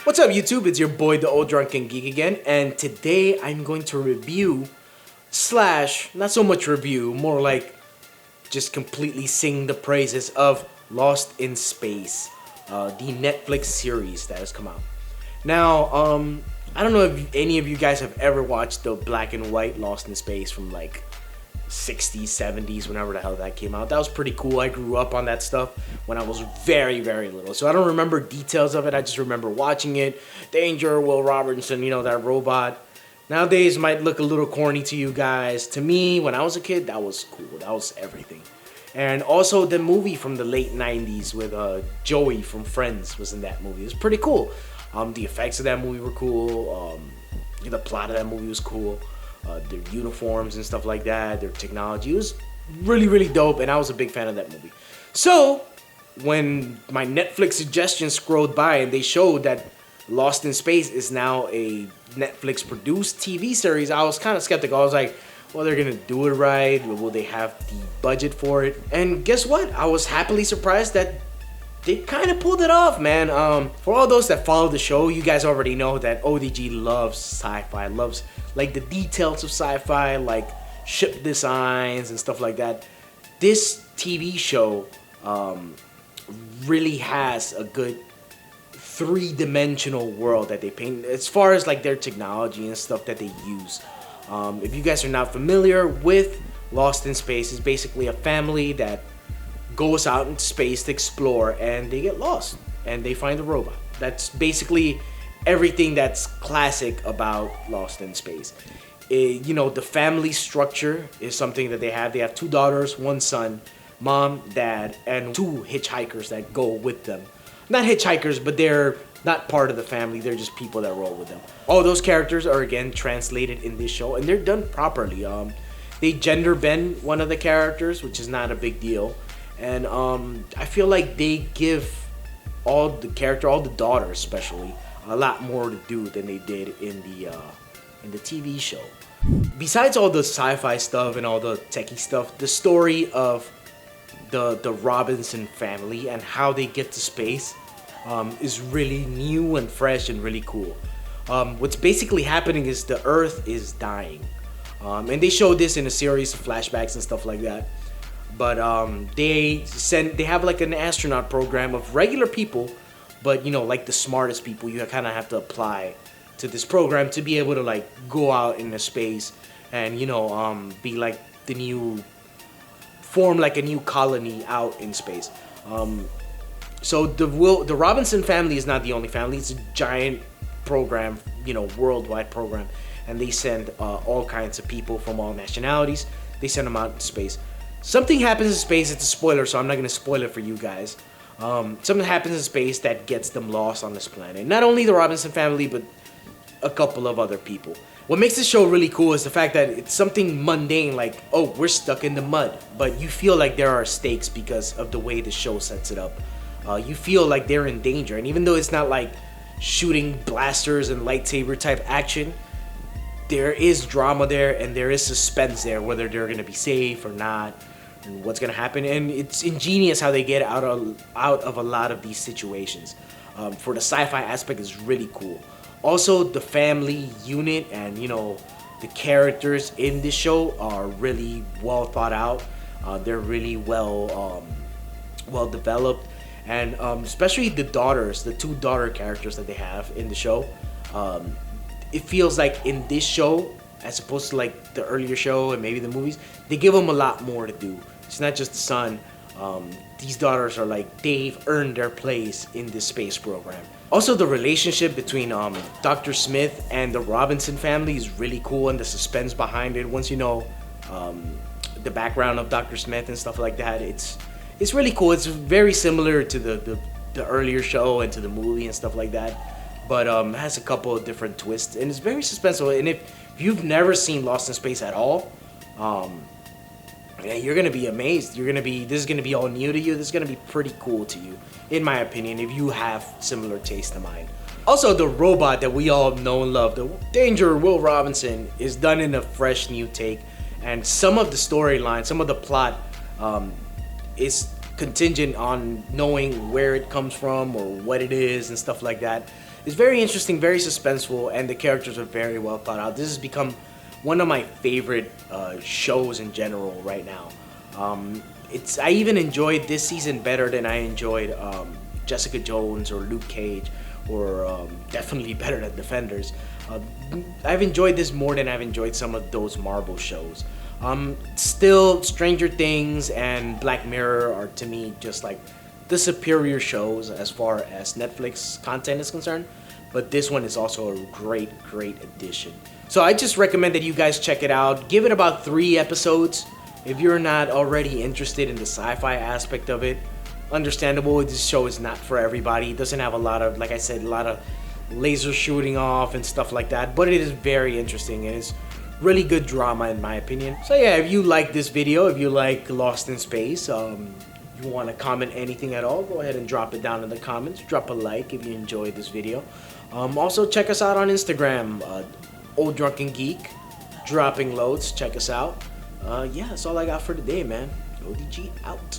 What's up YouTube? It's your boy the Ol Drunken Geek again, and today I'm going to review slash not so much review, more like just completely sing the praises of Lost in Space, the Netflix series that has come out. Now, I don't know if any of you guys have ever watched the black and white Lost in Space from like 60s, 70s, whenever the hell that came out. That was pretty cool. I grew up on that stuff when I was very, very little. So I don't remember details of it. I just remember watching it. Danger, Will Robinson, you know, that robot. Nowadays might look a little corny to you guys. To me, when I was a kid, that was cool. That was everything. And also the movie from the late 90s with Joey from Friends was in that movie. It was pretty cool. The effects of that movie were cool. The plot of that movie was cool. Their uniforms and stuff like that, their technology, it was really, really dope, and I was a big fan of that movie. So, when my Netflix suggestions scrolled by and they showed that Lost in Space is now a Netflix-produced TV series, I was kind of skeptical. I was like, well, they're gonna do it right, will they have the budget for it? And guess what? I was happily surprised that they kind of pulled it off, man. For all those that follow the show, you guys already know that ODG loves sci-fi, loves like the details of sci-fi, like ship designs and stuff like that. This TV show really has a good three-dimensional world that they paint as far as like their technology and stuff that they use. If you guys are not familiar with Lost in Space, it's basically a family that goes out into space to explore, and they get lost and they find a robot. That's basically everything that's classic about Lost in Space. You know, the family structure is something that they have. They have 2 daughters, 1 son, mom, dad, and 2 hitchhikers that go with them. Not hitchhikers, but they're not part of the family. They're just people that roll with them. All those characters are again translated in this show, and they're done properly. They gender bend one of the characters, which is not a big deal. And I feel like they give all the daughters especially, a lot more to do than they did in the TV show. Besides all the sci-fi stuff and all the techie stuff, the story of the Robinson family and how they get to space is really new and fresh and really cool. What's basically happening is the Earth is dying, and they show this in a series of flashbacks and stuff like that. But they have like an astronaut program of regular people, but you know, like the smartest people, you kind of have to apply to this program to be able to like go out into space and, you know, be like form like a new colony out in space. So the Robinson family is not the only family. It's a giant program, you know, worldwide program, and they send all kinds of people from all nationalities. They send them out in space. Something happens in space. It's a spoiler, so I'm not going to spoil it for you guys. Something happens in space that gets them lost on this planet. Not only the Robinson family, but a couple of other people. What makes this show really cool is the fact that it's something mundane, like, oh, we're stuck in the mud. But you feel like there are stakes because of the way the show sets it up. You feel like they're in danger. And even though it's not like shooting blasters and lightsaber type action, there is drama there and there is suspense there, whether they're going to be safe or not, and what's gonna happen. And it's ingenious how they get out of a lot of these situations. For the sci-fi aspect is really cool. Also, the family unit and, you know, the characters in this show are really well thought out. They're really well developed, and especially the daughters, the 2 daughter characters that they have in the show. It feels like in this show, as opposed to like the earlier show and maybe the movies, they give them a lot more to do. It's not just the son. These daughters are like, they've earned their place in this space program. Also, the relationship between Dr. Smith and the Robinson family is really cool, and the suspense behind it. Once you know the background of Dr. Smith and stuff like that, it's really cool. It's very similar to the earlier show and to the movie and stuff like that, but has a couple of different twists, and it's very suspenseful. And if you've never seen Lost in Space at all, yeah, you're gonna be amazed. This is gonna be all new to you. This is gonna be pretty cool to you, in my opinion, if you have similar taste to mine. Also, the robot that we all know and love, the Danger Will Robinson, is done in a fresh new take, and some of the storyline, some of the plot, is contingent on knowing where it comes from or what it is and stuff like that. It's very interesting, very suspenseful, and the characters are very well thought out. This has become one of my favorite shows in general right now. I even enjoyed this season better than I enjoyed Jessica Jones or Luke Cage, or definitely better than Defenders. I've enjoyed this more than I've enjoyed some of those Marvel shows. Still, Stranger Things and Black Mirror are to me just like the superior shows as far as Netflix content is concerned. But this one is also a great addition. So I just recommend that you guys check it out. Give it about 3 episodes. If you're not already interested in the sci-fi aspect of it, understandable. This show is not for everybody. It doesn't have a lot of, like I said, a lot of laser shooting off and stuff like that. But it is very interesting, and it's really good drama in my opinion. So yeah, if you like this video, if you like Lost in Space, you want to comment anything at all, go ahead and drop it down in the comments. Drop a like if you enjoyed this video. Also check us out on Instagram, Ol Drunken Geek, dropping loads. Check us out. Yeah, that's all I got for today, man. ODG out.